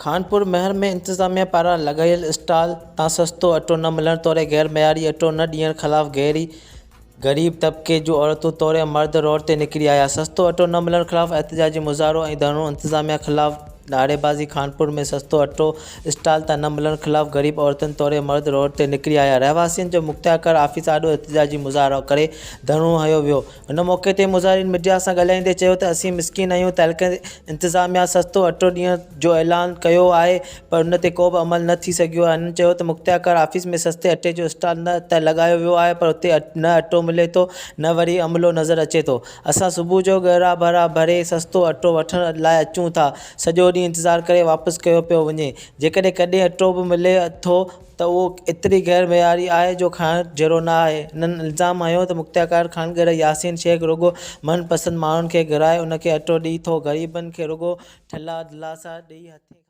खानपुर महर में इंतजामिया पारां लॻायल स्टॉल तां सस्तो अटो न मिलण तौरे गैर मयारी अटो न ॾियण ख़िलाफ़ गरीब तबके जूं औरतूं तौरे मर्द रोड ते निकिरी आया। सस्तो अटो न मिलण ख़िलाफ़ एहतिजाजी मुज़ाहिरो ऐं धरनो। इंतजामिया ख़िलाफ़ नारेबाज़ी। खानपुर में सस्तो अटो स्टॉल तां न मिलण ख़िलाफ़ गरीब औरतुनि तौरे मर्द रोड ते निकिरी आया। रहवासियुनि जो मुख़्तियार ऑफिस आॾो एहतिजाजी मुज़ाहिरो करे धरनो हयो वियो। हुन मौक़े ते मुज़ाहिरीन मीडिया सां ॻाल्हाईंदे चयो त असीं मिसकिन आहियूं। तहलके इंतजामिया सस्तो अटो ॾियण जो ऐलान कयो आहे पर उन ते को बि अमल न थी सघियो आहे। हिननि चयो त मुख़्तियार ऑफिस में सस्ते अटे जो स्टॉल न त लॻायो वियो आहे पर उते न अटो मिले थो न वरी अमलो नज़र अचे थो। असां सुबुह जो ॻरा भरा भरे सस्तो अटो वठण लाइ अचूं था। सॼो ॾींहुं इंतज़ारु करे वापसि कयो पियो वञे। जेकॾहिं कॾहिं अटो बि मिले थो त उहो एतिरी गैर मयारी आहे जो खाइण जहिड़ो न आहे। हिननि इल्ज़ाम हयो त मुख़्तियार ख़ानगर यासीन शेख रुॻो मनपसंदि माण्हुनि खे घुराए उन खे अटो ॾिए थो। ग़रीबनि खे रुॻो ठला दिलासा ॾेई हथे